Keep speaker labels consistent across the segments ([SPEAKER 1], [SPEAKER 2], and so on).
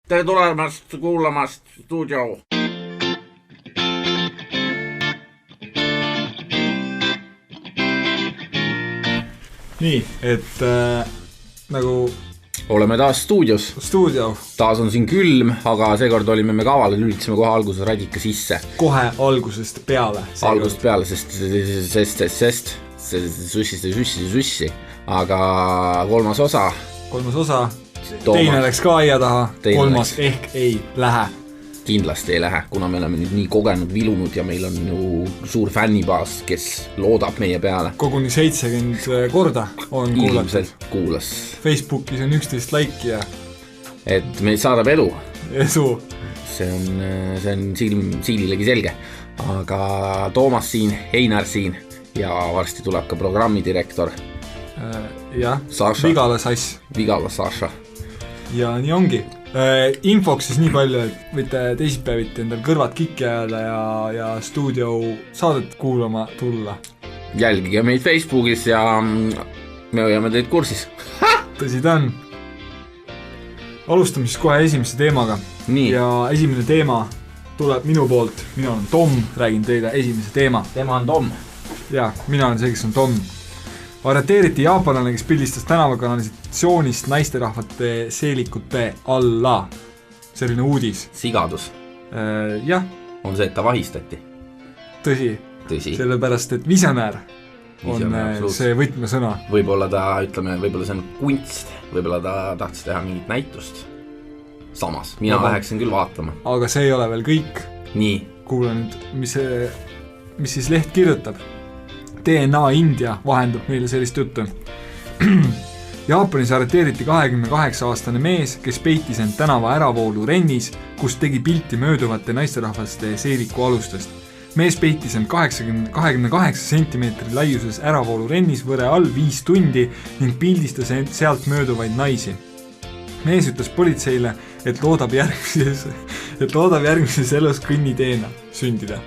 [SPEAKER 1] Tere tulemast kuulamast stuudio.
[SPEAKER 2] Nii, et nagu
[SPEAKER 1] oleme taas stuudios.
[SPEAKER 2] Stuudio.
[SPEAKER 1] Taas on siin külm, aga seekord olime me kaval ja lülitasime kohe alguses radika sisse.
[SPEAKER 2] Kohe algusest peale.
[SPEAKER 1] Algusest peale, sest sussi. Aga kolmas osa.
[SPEAKER 2] Teine läks ka aia taha. Kolmas ehk ei lähe.
[SPEAKER 1] Kindlasti ei lähe, kuna me oleme nüüd nii kogenud, vilunud ja meil on ju suur fännibaas, kes loodab meie peale.
[SPEAKER 2] Koguni 70 korda on kuulatud.
[SPEAKER 1] Kuulas.
[SPEAKER 2] Facebookis on 11 laiki ja
[SPEAKER 1] et meid saadab edu.
[SPEAKER 2] See
[SPEAKER 1] on siililegi selge. Aga Toomas siin, Einar siin ja varsti tuleb ka programmidirektor.
[SPEAKER 2] Jah,
[SPEAKER 1] Saša. Vigala Saša.
[SPEAKER 2] Ja nii ongi. Infoks siis nii palju, et võite teisipäeviti endal kõrvad kikki ajada ja stuudio saadet kuulama tulla.
[SPEAKER 1] Jälgige meid Facebookis ja me hoiame teid kursis.
[SPEAKER 2] Tõsi ta on. Alustame siis kohe esimese teemaga.
[SPEAKER 1] Nii.
[SPEAKER 2] Ja esimene teema tuleb minu poolt. Mina olen Tom, räägin teile esimese teema.
[SPEAKER 1] Tema on Tom.
[SPEAKER 2] Ja, mina olen see, kes on Tom. Arreteeriti jaapanlane, kes pildistas tänavakanalisatsioonist naisterahvate seelikute alla. Selline uudis.
[SPEAKER 1] Sigadus.
[SPEAKER 2] Jah.
[SPEAKER 1] On see, et ta vahistati.
[SPEAKER 2] Tõsi. Sellepärast, et visionäär on see võtmesõna.
[SPEAKER 1] Võib-olla see on kunst. Võib-olla ta tahtis teha mingit näitust. Samas, mina läheksin küll vaatama.
[SPEAKER 2] Aga see ei ole veel kõik.
[SPEAKER 1] Nii.
[SPEAKER 2] Kuule nüüd, mis siis leht kirjutab. DNA India vahendab meile sellist juttu. Jaapanis arreteeriti 28-aastane mees, kes peitis end tänava äravoolu Rennis, kus tegi pilti mööduvate naisterahvaste seeliku alustest. Mees peitis end 28 sentimeetri laiuses äravoolu Rennis võre all 5 tundi ning pildistas end sealt mööduvaid naisi. Mees ütles politseile, et loodab järgmises elus kõnniteena sündida.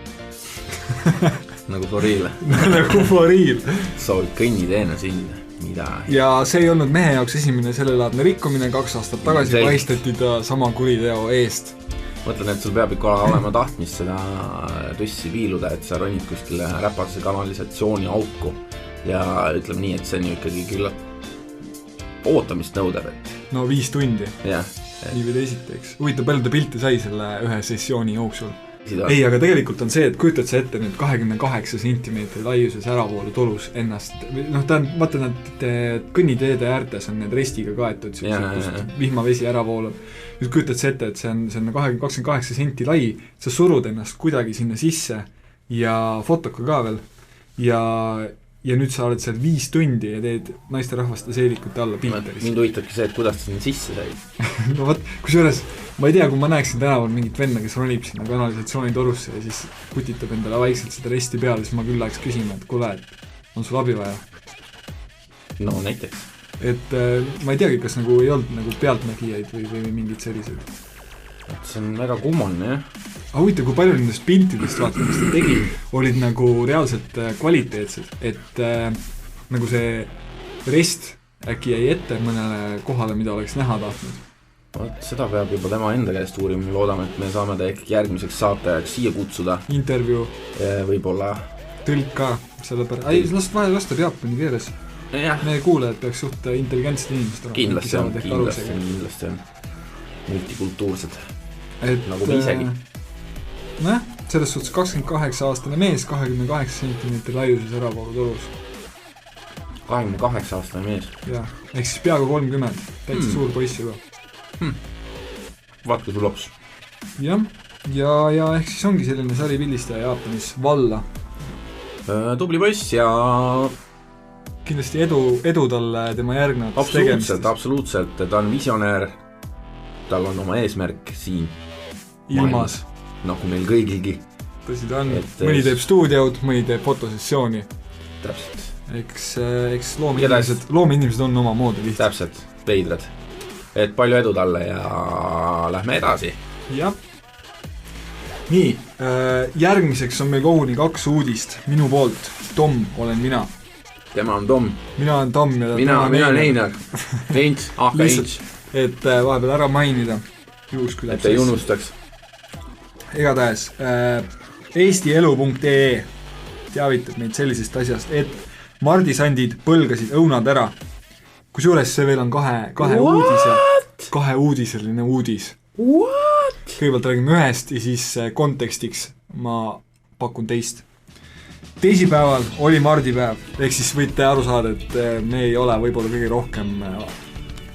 [SPEAKER 1] Nagu for real.
[SPEAKER 2] Nagu for real.
[SPEAKER 1] Soovib kõnniteena sündida. Mida?
[SPEAKER 2] Ja see ei olnud mehe jaoks esimene sellelaadne rikkumine. 2 aastat tagasi vahistati ta sama kuriteo eest.
[SPEAKER 1] Mõtlen, et sul peab ikka olema tahtmist seda tussi piiluda, et sa ronid kuskile räpase kanalisatsiooni auku ja ütleb nii, et see on ju ikkagi küllalt ootamist nõudeb, et...
[SPEAKER 2] No 5 tundi.
[SPEAKER 1] Jah.
[SPEAKER 2] Nii või teisiteks. Huvitav, palju ta pilte sai selle ühe sessiooni jooksul. Ei, aga tegelikult on see, et kujutad sa ette nüüd 28 sentimeetri laiuses äravoolu tolus ennast. Vaata nad kõnniteede äärtes on need restiga kaetud, kust vihmavesi äravoolu. Nüüd kujutad sa ette, et see on 28 senti lai, sa surud ennast kuidagi sinna sisse ja fotoka ka veel ja nüüd sa oled seal 5 tundi ja teed naisterahvaste seelikute alla pilteris.
[SPEAKER 1] Mind huvitabki see, et kuidas ta sinna sisse sai.
[SPEAKER 2] No võt, kusjuures ma ei tea, kui ma näeksin tänaval mingit venna, kes ronib sinna kanalisatsiooni torusse ja siis kutitab endale vaikselt seda resti peale, siis ma küll läheks küsima, et kuule, et on sul abi vaja?
[SPEAKER 1] No näiteks.
[SPEAKER 2] Et ma ei teagi, kas nagu ei olnud nagu pealtnägijaid või mingid sellised.
[SPEAKER 1] See on väga kummaline, jah.
[SPEAKER 2] Aga huvitav, kui palju nendest piltidest vaata, mis ta tegi, olid nagu reaalselt kvaliteetsed, et nagu see rest äkki jäi ette mõnele kohale, mida oleks näha tahtnud.
[SPEAKER 1] Seda peab juba tema enda käest uurima, loodame, et me saame ta ehk järgmiseks saatajaks siia kutsuda.
[SPEAKER 2] Intervjuu.
[SPEAKER 1] Võib-olla.
[SPEAKER 2] Tõlk ka, sellepärast. Ei, lasta Jaapani keeles. Me kuulejad peaks suht intelligentsed inimesed.
[SPEAKER 1] Kindlasti on. Multikultuursed. Nagu me isegi.
[SPEAKER 2] Selles suhtes 28-aastane mees 28 sentimeetri laiuses äravoolu tolus.
[SPEAKER 1] 28-aastane mees?
[SPEAKER 2] Jah, ehk siis peaaegu 30, täitsa suur poiss juba.
[SPEAKER 1] Vaatke sul lops.
[SPEAKER 2] Jah, ja ehk siis ongi selline saripildistaja Jaapanis valla.
[SPEAKER 1] Tubli poiss ja...
[SPEAKER 2] Kindlasti edu talle tema järgnevates tegemistes.
[SPEAKER 1] Absoluutselt, ta on visionäär. Tal on oma eesmärk siin
[SPEAKER 2] ilmas.
[SPEAKER 1] Nagu meil kõigilgi.
[SPEAKER 2] Tõsi ta on. Mõni teeb stuudiod, mõni teeb fotosessiooni.
[SPEAKER 1] Täpselt.
[SPEAKER 2] Eks loomeinimesed on oma moodi lihtsalt.
[SPEAKER 1] Täpselt, veidrad. Et palju edu talle ja lähme edasi.
[SPEAKER 2] Jah. Nii, järgmiseks on meil koguni 2 uudist minu poolt. Tom olen mina.
[SPEAKER 1] Tema on Tom.
[SPEAKER 2] Mina olen Tom ja
[SPEAKER 1] mina olen Einar. Inch,
[SPEAKER 2] et vahepeal ära mainida.
[SPEAKER 1] et ei unustaks.
[SPEAKER 2] Igatahes eestielu.ee teavitab meid sellisest asjast, et mardisandid põlgasid õunad ära. Kusjuures see veel on kahe uudiseline uudis.
[SPEAKER 1] What?
[SPEAKER 2] Kõigepealt räägime ühest ja siis kontekstiks ma pakun teist. Teisipäeval oli mardipäev, ehk siis võite aru saada, et me ei ole võib-olla kõige rohkem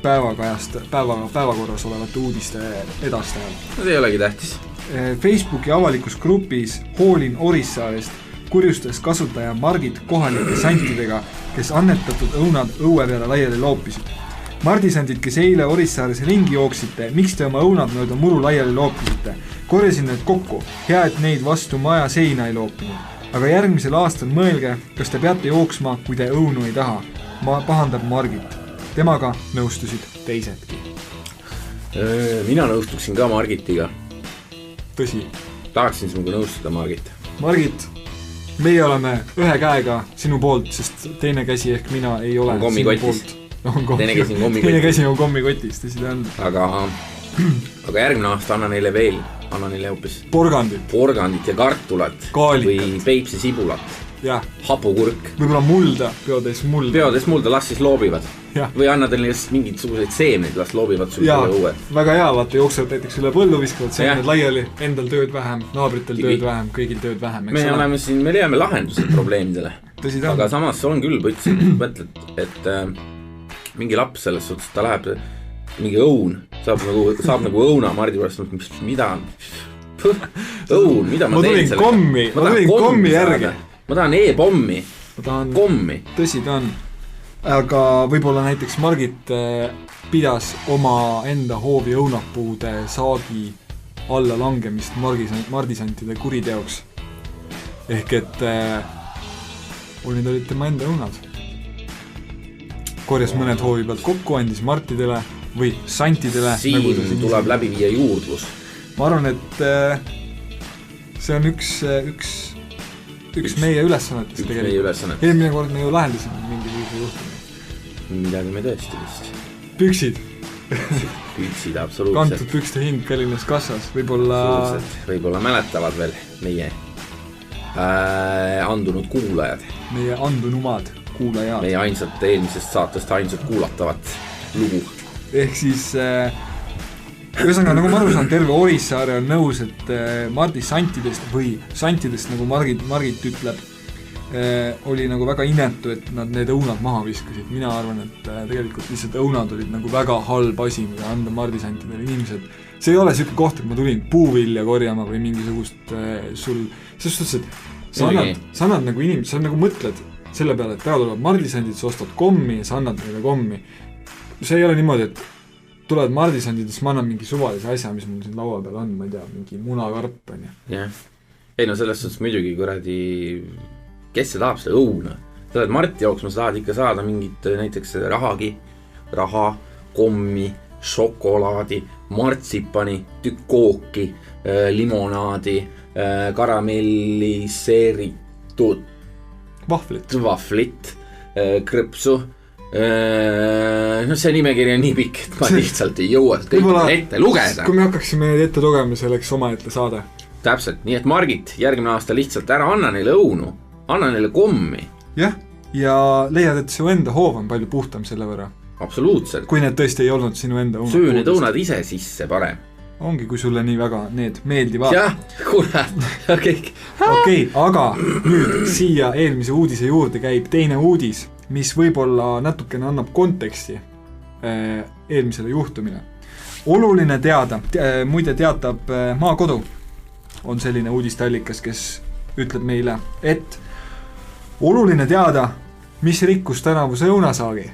[SPEAKER 2] päevakorras olevate uudiste edastajal.
[SPEAKER 1] See ei olegi tähtis.
[SPEAKER 2] Facebooki avalikus grupis Hoolin Orissaarest kurjustas kasutaja Margit kohalike santidega, kes annetatud õunad õue peale laiali loopisid. Mardisandid, kes eile Orissaares ringi jooksite, miks te oma õunad mööda muru laiali loopisite? Korjasin need kokku, hea, et neid vastu maja seina ei loopinud. Aga järgmisel aastal mõelge, kas te peate jooksma, kui te õunu ei taha. Pahandab Margit. Temaga nõustusid teisedki.
[SPEAKER 1] Mina nõustuksin ka Margitiga.
[SPEAKER 2] Tõsi.
[SPEAKER 1] Tahaksin sinuga nõustuda, Margit.
[SPEAKER 2] Margit, meie oleme ühe käega sinu poolt, sest teine käsi ehk mina ei ole sinu poolt. Teine käsi on kommikotis, tõsi ta on.
[SPEAKER 1] Aga järgmine aasta anna neile hoopis porgandit ja kartulat või Peipsi sibulat, hapukurk.
[SPEAKER 2] Võib-olla mulda, peotäis
[SPEAKER 1] mulda, las siis loobivad. Või anna teile mingisuguseid seemneid, las loobivad sul selle uue.
[SPEAKER 2] Väga hea, vaata jooksevad näiteks üle põllu, viskavad seemned laiali, endal tööd vähem, naabritel tööd vähem, kõigil tööd vähem.
[SPEAKER 1] Me leiame lahendused probleemidele. Aga samas on küll põtsi, mõtled, et mingi laps selles suhtes, ta läheb mingi õun, saab nagu õuna Mardi pärast, mida õun, mida ma teen selle?
[SPEAKER 2] Ma tulin kommi järgi.
[SPEAKER 1] Ma tahan e-pommi, kommi.
[SPEAKER 2] Tõsi ta on. Aga võib-olla näiteks Margit pidas oma enda hoovi õunapuude saagi alla langemist mardisantide kuriteoks. Ehk et need olid tema enda õunad. Korjas mõned hoovi pealt kokku, andis Martidele või santidele.
[SPEAKER 1] Siin tuleb läbi viia juurdlus.
[SPEAKER 2] Ma arvan, et see on üks meie ülesannetest tegelikult. Eelmine kord me ju lahendasime mingisuguse juhtumi.
[SPEAKER 1] Midagi me tõesti vist.
[SPEAKER 2] Püksid.
[SPEAKER 1] Püksid, absoluutselt.
[SPEAKER 2] Kantud pükste hind Kallinas kassas.
[SPEAKER 1] Võib-olla mäletavad veel meie andunud kuulajad.
[SPEAKER 2] Meie andunumad kuulajad.
[SPEAKER 1] Meie eelmisest saatest ainsat kuulatavat lugu.
[SPEAKER 2] Ehk siis ühesõnaga, nagu ma aru saan, terve Orissaare on nõus, et Mardi santidest või santidest, nagu Margit ütleb, oli nagu väga inetu, et nad need õunad maha viskasid. Mina arvan, et tegelikult lihtsalt õunad olid nagu väga halb asi, mida anda mardisantidele inimesed. See ei ole selline koht, et ma tulin puuvilja korjama või mingisugust sul... Selles suhtes, et sa annad nagu inimesed, sa nagu mõtled selle peale, et täna tulevad mardisandid, sa ostad kommi ja sa annad neile kommi. See ei ole niimoodi, et tulevad mardisandid ja siis ma annan mingi suvalise asja, mis mul siin laua peal on, ma ei tea, mingi munakarp on.
[SPEAKER 1] Ei no selles suhtes muidugi kuradi... Kes see tahab seda õuna? Sa oled Marti jooksma, sa tahad ikka saada mingit näiteks raha, kommi, šokolaadi, martsipani, tükk kooki, limonaadi, karamelliseeritud vahvlit, krõpsu. No see nimekiri on nii pikk, et ma lihtsalt ei jõua kõik ette lugeda.
[SPEAKER 2] Kui me hakkaksime need ette lugema, see oleks oma ette saada.
[SPEAKER 1] Täpselt, nii et Margit, järgmine aasta lihtsalt ära anna neile õunu. Anna neile kommi.
[SPEAKER 2] Jah, ja leiad, et su enda hoov on palju puhtam selle võrra.
[SPEAKER 1] Absoluutselt.
[SPEAKER 2] Kui need tõesti ei olnud sinu enda õunad.
[SPEAKER 1] Söö need õunad ise sisse parem.
[SPEAKER 2] Ongi, kui sulle nii väga need meeldivad.
[SPEAKER 1] Jah, kurat.
[SPEAKER 2] Okei, aga nüüd siia eelmise uudise juurde käib teine uudis, mis võib-olla natukene annab konteksti eelmisele juhtumine. Oluline teada, muide teatab Maakodu, on selline uudistallikas, kes ütleb meile, et oluline teada, mis rikkus tänavuse õunasaagi.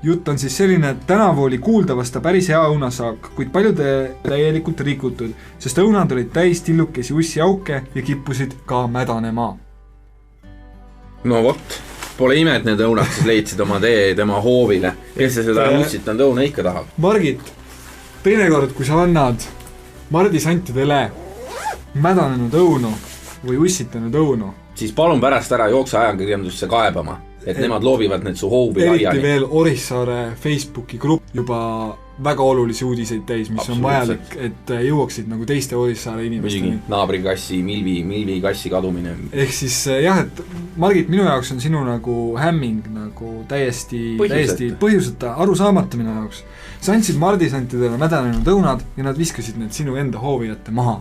[SPEAKER 2] Jutt on siis selline, et tänavu oli kuuldavasta päris hea õunasaak, kuid paljude täielikult rikutud, sest õunad olid täis tillukesi ussi auke ja kippusid ka mädanema.
[SPEAKER 1] No vot, pole ime, et need õunad siis leidsid oma tee tema hoovile. Kes see seda ussitanud õuna ikka tahab?
[SPEAKER 2] Margit, teinekord, kui sa annad mardisantidele mädanenud õunu või ussitanud õunu,
[SPEAKER 1] siis palun pärast ära jookse ajakirjandusse kaebama, et nemad loobivad need su hoovi laiali.
[SPEAKER 2] Eriti veel Orissaare Facebooki grupp juba väga olulisi uudiseid täis, mis on vajalik, et jõuaksid nagu teiste Orissaare inimesteni.
[SPEAKER 1] Naabrikassi, Milvi kassi kadumine.
[SPEAKER 2] Ehk siis jah, et Margit, minu jaoks on sinu nagu hämming nagu täiesti põhjuseta, arusaamatu minu jaoks. Sa andsid mardisantidele mädanenud õunad ja nad viskasid need sinu enda hoovijate maha.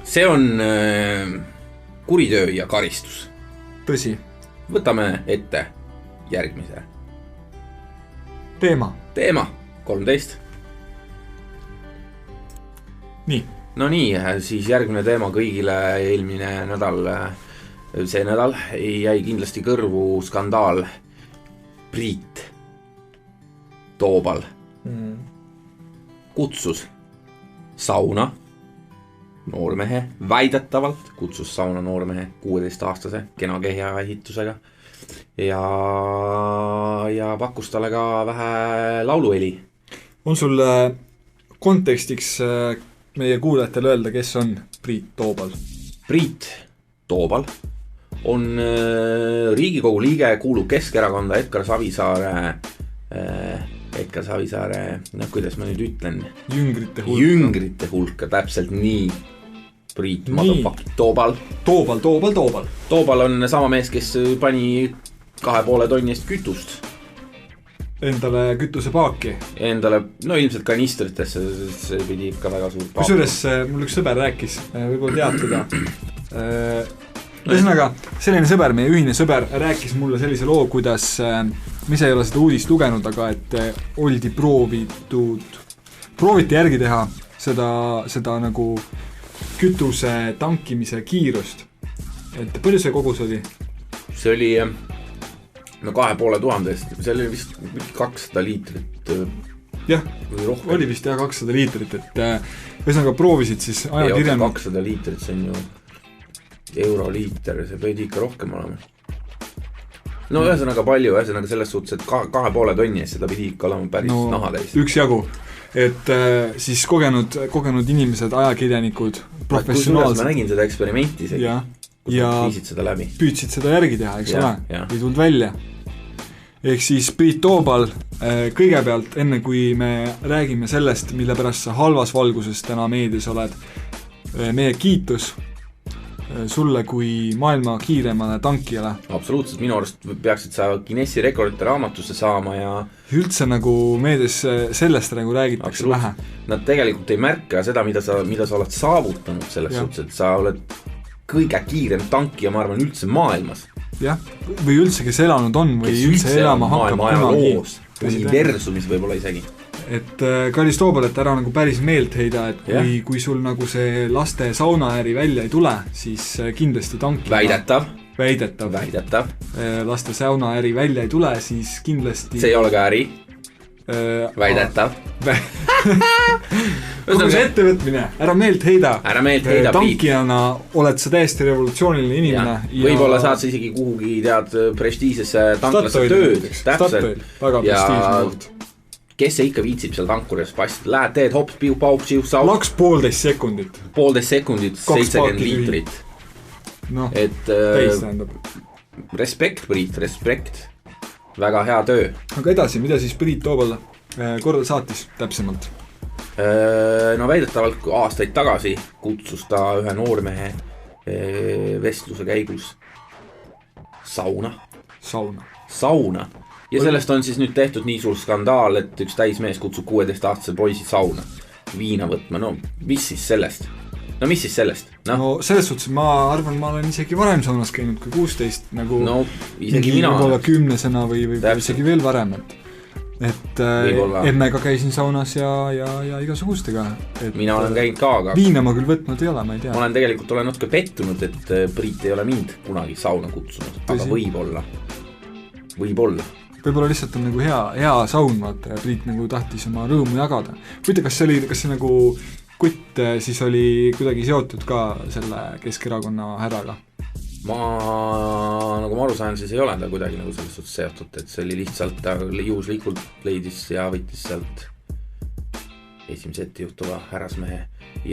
[SPEAKER 1] See on kuritöö ja karistus.
[SPEAKER 2] Tõsi.
[SPEAKER 1] Võtame ette järgmise
[SPEAKER 2] Teema
[SPEAKER 1] 13.
[SPEAKER 2] Nii.
[SPEAKER 1] No nii, siis järgmine teema kõigile eelmine nädal, see nädal jäi kindlasti kõrvu skandaal Priit Toobal kutsus sauna noormehe, väidetavalt kutsus sauna noormehe 16-aastase kena kehja ehitusega ja pakkus talle ka vähe lauluheli.
[SPEAKER 2] On sul kontekstiks meie kuulajatele öelda, kes on Priit Toobal?
[SPEAKER 1] Priit Toobal on Riigikogu liige, kuulub Keskerakonda Edgar Savisaare, kuidas ma nüüd ütlen? Jüngrite hulka, täpselt nii. Priit motherfucking Toobal. Toobal on sama mees, kes pani 2,5 tonni eest kütust.
[SPEAKER 2] Endale kütusepaaki.
[SPEAKER 1] Endale, no ilmselt kanistritesse, see pidi ikka väga suur paak.
[SPEAKER 2] Kusjuures mul üks sõber rääkis, võib-olla tead teda. Ühesõnaga, selline sõber, meie ühine sõber, rääkis mulle sellise loo, kuidas, mis ei ole seda uudist lugenud, aga et oldi prooviti järgi teha seda nagu kütuse tankimise kiirust. Et palju see kogus oli?
[SPEAKER 1] See oli 2,5 eest, see oli vist 200 liitrit.
[SPEAKER 2] Jah, oli vist 200 liitrit, et ühesõnaga proovisid siis ajakirjanud.
[SPEAKER 1] 200 liitrit, see on ju euroliiter, see pöidi ikka rohkem olema. No ühesõnaga palju, selles suhtes, et 2,5 tonni eest seda pidi ikka olema päris nahatäis.
[SPEAKER 2] Üks jagu. Et siis kogenud inimesed, ajakirjanikud, professionaalsed.
[SPEAKER 1] Ma nägin seda eksperimenti isegi, kus viisid seda läbi.
[SPEAKER 2] Püüdsid seda järgi teha, eks ole? Ei tulnud välja. Ehk siis Priit Toobal, kõigepealt enne kui me räägime sellest, mille pärast sa halvas valguses täna meedias oled, meie kiitus sulle kui maailma kiiremale tankijale.
[SPEAKER 1] Absoluutselt, minu arust peaksid sa Guinessi rekordite raamatusse saama ja
[SPEAKER 2] üldse nagu meedias sellest nagu räägitakse vähe.
[SPEAKER 1] Nad tegelikult ei märka seda, mida sa oled saavutanud selles suhtes, et sa oled kõige kiirem tankija, ma arvan, üldse maailmas.
[SPEAKER 2] Jah, või üldse, kes elanud on või üldse elama hakkab kunagi.
[SPEAKER 1] Universumis võib-olla isegi.
[SPEAKER 2] Et kallis Toobal, et ära nagu päris meelt heida, et kui sul nagu see laste saunaäri välja ei tule, siis kindlasti tankima. Väidetav. Laste saunaäri välja ei tule, siis kindlasti
[SPEAKER 1] see ei ole ka äri. Väidetav.
[SPEAKER 2] Kogu see ettevõtmine, ära meelt heida. Tankijana oled sa täiesti revolutsiooniline inimene.
[SPEAKER 1] Võib-olla saad sa isegi kuhugi prestiisesse tanklasse tööd.
[SPEAKER 2] Statoil, väga prestiisne koht.
[SPEAKER 1] Kes see ikka viitsib seal tankuris pastid? Lähed, teed hops, piu, pauk, siu, sau.
[SPEAKER 2] Laks 1,5 sekundit.
[SPEAKER 1] 1,5 sekundit, 70 liitrit.
[SPEAKER 2] No, täis tähendab.
[SPEAKER 1] Respekt, Priit, respekt. Väga hea töö.
[SPEAKER 2] Aga edasi, mida siis Priit Toobal korda saatis täpsemalt?
[SPEAKER 1] No väidetavalt aastaid tagasi kutsus ta ühe noormehe vestluse käigus sauna. Ja sellest on siis nüüd tehtud nii suur skandaal, et üks täismees kutsub 16-aastase poisi sauna viina võtma. No, mis siis sellest? No selles suhtes ma arvan, ma olen isegi varem saunas käinud kui 16, nagu isegi mina.
[SPEAKER 2] Võib-olla 10-sena või isegi veel varem, et enne ka käisin saunas ja igasugustega.
[SPEAKER 1] Mina olen käinud ka, aga
[SPEAKER 2] viina ma küll võtnud ei ole, ma ei tea.
[SPEAKER 1] Ma olen natuke pettunud, et Priit ei ole mind kunagi sauna kutsunud, aga võib-olla.
[SPEAKER 2] Võib-olla lihtsalt on nagu hea saun, vaata, ja Priit nagu tahtis oma rõõmu jagada. Võite, kas see nagu kutt siis oli kuidagi seotud ka selle Keskerakonna härraga?
[SPEAKER 1] Nagu ma aru saan, siis ei ole ta kuidagi nagu selles suhtes seotud, et see oli lihtsalt, ta juhuslikult leidis ja võttis sealt esimese ette juhtuva härrasmehe.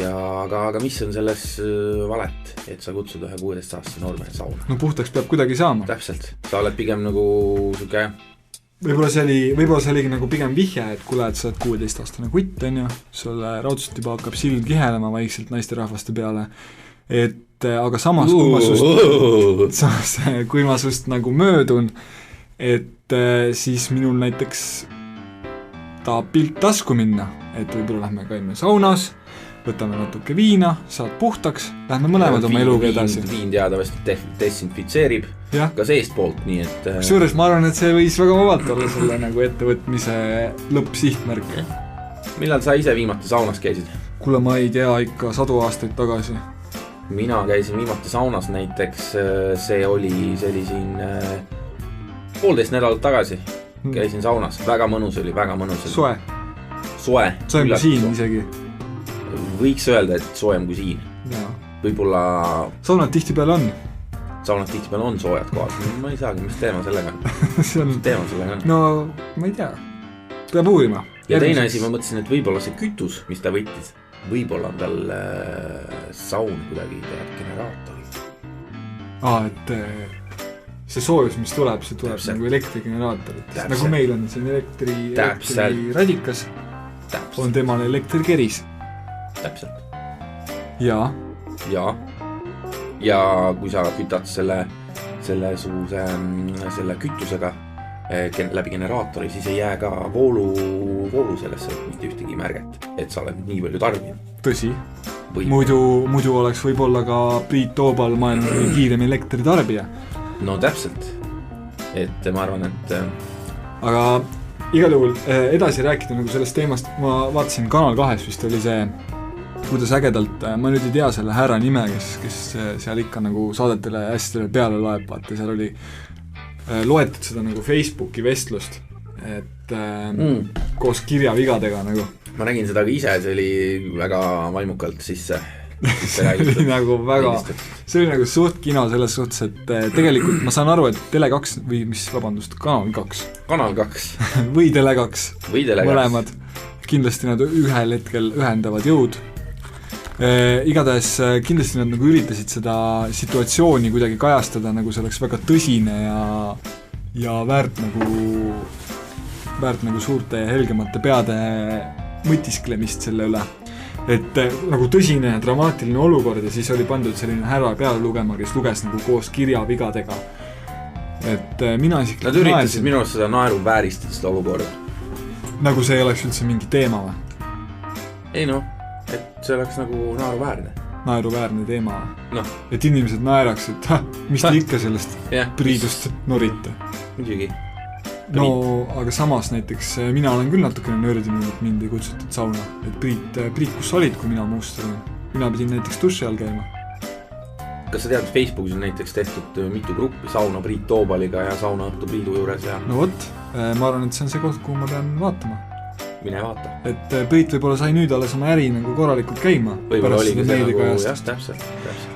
[SPEAKER 1] Aga mis on selles valet, et sa kutsud ühe 16-aastase noormehe sauna?
[SPEAKER 2] No puhtaks peab kuidagi saama.
[SPEAKER 1] Täpselt, sa oled pigem nagu
[SPEAKER 2] võib-olla see oligi nagu pigem vihje, et kuule, et sa oled 16-aastane kutt, on ju, sulle raudselt juba hakkab silm kihelema vaikselt naisterahvaste peale, et aga samas, kui ma sust nagu möödun, et siis minul näiteks tahab pilt tasku minna, et võib-olla lähme käime saunas, võtame natuke viina, saad puhtaks, lähme mõlemad oma eluga edasi.
[SPEAKER 1] Viin teadavasti desinfitseerib ka seest poolt, nii et...
[SPEAKER 2] Kusjuures ma arvan, et see võis väga vabalt olla selle nagu ettevõtmise lõppsihtmärk.
[SPEAKER 1] Millal sa ise viimati saunas käisid?
[SPEAKER 2] Kuule, ma ei tea, ikka 100 aastaid tagasi.
[SPEAKER 1] Mina käisin viimati saunas näiteks, see oli siin 1,5 nädalat tagasi. Käisin saunas, väga mõnus oli. Soe
[SPEAKER 2] kui siin isegi.
[SPEAKER 1] Võiks öelda, et soojem kui siin. Võib-olla...
[SPEAKER 2] Saunad tihtipeale on
[SPEAKER 1] soojad kohad. Ma ei saagi, mis teema sellega on.
[SPEAKER 2] No, ma ei tea. Peab uurima.
[SPEAKER 1] Ja teine asi, ma mõtlesin, et võib-olla see kütus, mis ta võttis, võib-olla on tal saun kuidagi generaatori.
[SPEAKER 2] Et see soojus, mis tuleb, see tuleb nagu elektrigeneraatorites. Nagu meil on siin elektriradikas, on temal elektrikeris.
[SPEAKER 1] Täpselt.
[SPEAKER 2] Ja
[SPEAKER 1] kui sa kütad selle kütusega läbi generaatori, siis ei jää ka voolu sellesse mitte ühtegi märget, et sa oled nii palju tarbinud.
[SPEAKER 2] Tõsi. Muidu oleks võib-olla ka Priit Toobal maailma kiirem elektritarbija.
[SPEAKER 1] No täpselt. Et ma arvan, et...
[SPEAKER 2] Aga igal juhul edasi rääkida nagu sellest teemast, ma vaatasin Kanal 2 vist oli see, kuidas ägedalt, ma nüüd ei tea selle härra nime, kes seal ikka nagu saadetele hästi peale loeb, vaata, seal oli loetud seda nagu Facebooki vestlust, et koos kirjavigadega nagu.
[SPEAKER 1] Ma nägin seda ka ise, see oli väga vaimukalt sisse.
[SPEAKER 2] See oli nagu väga, see oli nagu suht kino selles suhtes, et tegelikult ma saan aru, et Tele2 või Kanal 2 või Tele2 mõlemad, kindlasti nad ühel hetkel ühendavad jõud. Igatahes kindlasti nad nagu üritasid seda situatsiooni kuidagi kajastada, nagu see oleks väga tõsine ja väärt nagu suurte ja helgemate peade mõtisklemist selle üle. Et nagu tõsine ja dramaatiline olukord ja siis oli pandud selline härra peale lugema, kes luges nagu koos kirjavigadega. Et mina isiklikult
[SPEAKER 1] nad üritasid minu arust seda naeru vääristada seda olukorda.
[SPEAKER 2] Nagu see ei oleks üldse mingi teema või?
[SPEAKER 1] Ei noh, et see oleks nagu
[SPEAKER 2] naeruväärne teema. Et inimesed naeraks, et mis te ikka sellest Priidust norite.
[SPEAKER 1] Muidugi.
[SPEAKER 2] No, aga samas näiteks mina olen küll natukene nördinud, et mind ei kutsutud sauna. Et Priit, kus sa olid, kui mina muustasin? Mina pidin näiteks duši all käima.
[SPEAKER 1] Kas sa tead, et Facebookis on näiteks tehtud mitu gruppi sauna Priit Toobaliga ja sauna õhtu Priidu juures? Ja...
[SPEAKER 2] No võt, ma arvan, et see on see koht, kuhu ma pean vaatama.
[SPEAKER 1] Mine vaata.
[SPEAKER 2] Et Priit võib-olla sai nüüd alles oma äri nagu korralikult käima.
[SPEAKER 1] Võib-olla oligi see nagu, jah, täpselt.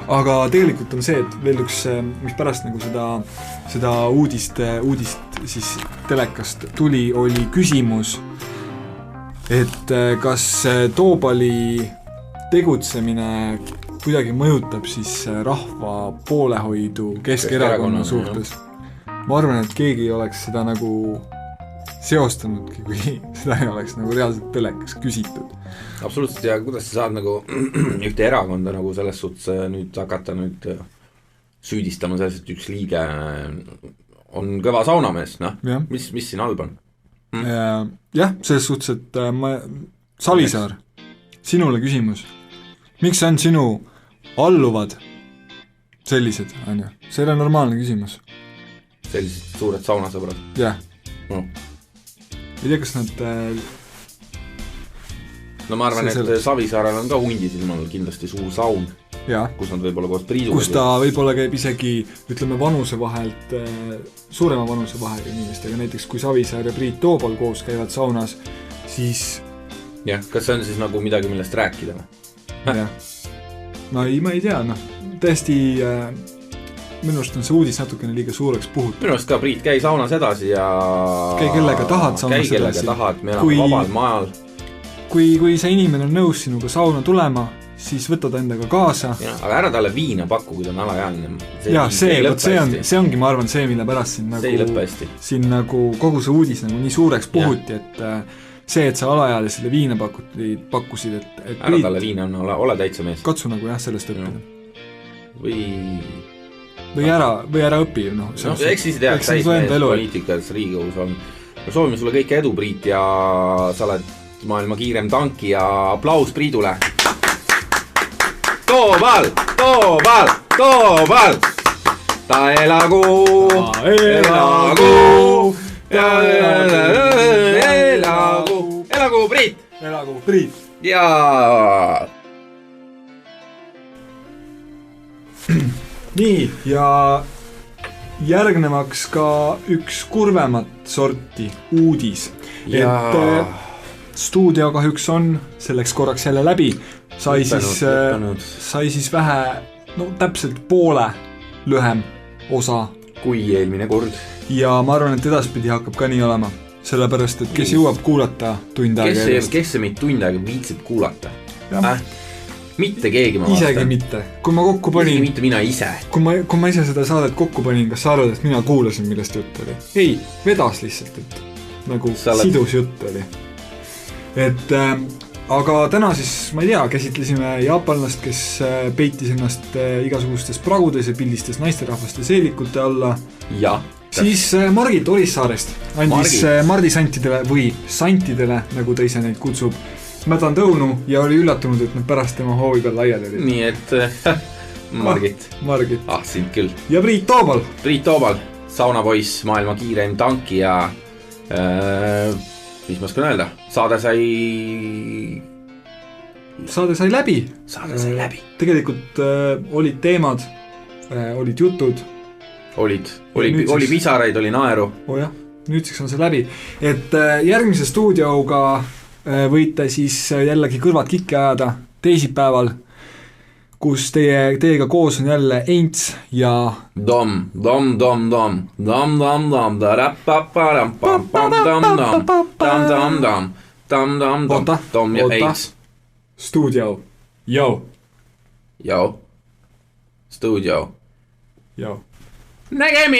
[SPEAKER 2] Aga tegelikult on see, et veel üks, mis pärast nagu seda uudist siis telekast tuli, oli küsimus, et kas Toobali tegutsemine kuidagi mõjutab siis rahva poolehoidu Keskerakonna suhtes. Ma arvan, et keegi ei oleks seda nagu seostanudki, kui seda ei oleks nagu reaalselt telekas küsitud.
[SPEAKER 1] Absoluutselt, ja kuidas sa saad nagu ühte erakonda nagu selles suhtes nüüd hakata süüdistama selles, et üks liige on kõva saunamees, mis siin halb on?
[SPEAKER 2] Jah, selles suhtes, et Savisaar, sinule küsimus. Miks on sinu alluvad sellised, on ju? See ei ole normaalne küsimus.
[SPEAKER 1] Sellised suured saunasõbrad?
[SPEAKER 2] Jah. Ei tea, kas nad...
[SPEAKER 1] No ma arvan, et Savisaarel on ka hundisilmal kindlasti suur saun, kus nad võib-olla koos Priiduga...
[SPEAKER 2] Kus ta võib-olla käib isegi, ütleme, vanuse vahelt, suurema vanuse vahel inimestega, näiteks kui Savisaar ja Priit Toobal koos käivad saunas, siis...
[SPEAKER 1] Jah, kas see on siis nagu midagi, millest rääkida?
[SPEAKER 2] Jah. No ei, ma ei tea, tõesti... Minu arust on see uudis natukene liiga suureks puhut.
[SPEAKER 1] Minu arust ka Priit käi saunas edasi ja...
[SPEAKER 2] Käi kellega tahad saunas edasi.
[SPEAKER 1] Käi kellega tahad, me oleme vabal maal.
[SPEAKER 2] Kui see inimene on nõus sinuga sauna tulema, siis võtad endaga kaasa.
[SPEAKER 1] Aga ära talle viina pakku, kui ta on alaealine.
[SPEAKER 2] See ongi, ma arvan, see, mille pärast siin nagu kogu see uudis nagu nii suureks puhuti, et see, et sa alaealisele viina pakkusid, et
[SPEAKER 1] ära talle viina on, ole täitsa mees.
[SPEAKER 2] Katsu nagu sellest õppida. Või ära õpi.
[SPEAKER 1] Eks siis tead, täismees poliitikas Riigikogus on. Soovime sulle kõike edu, Priit, ja sa oled maailma kiirem tanki ja aplaus Priidule. Tooval! Ta elagu! Elagu Priit! Ja...
[SPEAKER 2] Nii, ja järgnevaks ka üks kurvemat sorti uudis, et stuudio kahjuks on selleks korraks jälle läbi, sai siis vähe, täpselt poole lühem osa
[SPEAKER 1] kui eelmine kord.
[SPEAKER 2] Ja ma arvan, et edaspidi hakkab ka nii olema, sellepärast, et kes jõuab kuulata tund aega
[SPEAKER 1] kes see meid tund aega viitsib kuulata? Mitte keegi ma
[SPEAKER 2] isegi mitte. Kui ma kokku panin...
[SPEAKER 1] Isegi mitte mina ise.
[SPEAKER 2] Kui ma ise seda saadet kokku panin, kas sa arvad, et mina kuulasin, millest jutt oli? Ei, vedas lihtsalt, et nagu sidus jutt oli. Aga täna siis, ma ei tea, käsitlesime jaapanlast, kes peitis ennast igasugustes pragudes ja pildistes naisterahvaste seelikute alla.
[SPEAKER 1] Ja.
[SPEAKER 2] Siis Margit Orissaarest andis Mardi santidele või santidele, nagu ta ise neid kutsub, mädan tõunu ja oli üllatunud, et nad pärast tema hoovi peal laiali olid.
[SPEAKER 1] Nii et Margit. Sind küll.
[SPEAKER 2] Ja Priit Toobal,
[SPEAKER 1] saunapoiss, maailma kiireim tanki ja mis ma oskan öelda? Saade sai läbi. Tegelikult olid teemad, olid jutud. Oli pisaraid, oli naeru.
[SPEAKER 2] Jah, nüüdseks on see läbi. Et järgmise stuudioga võite siis jällegi kõrvad kikki ajada teisipäeval, kus teiega koos on jälle Eints ja
[SPEAKER 1] Dom ja Eints.
[SPEAKER 2] Stuudio.
[SPEAKER 1] Stuudio.
[SPEAKER 2] Joo.
[SPEAKER 1] Nägemist!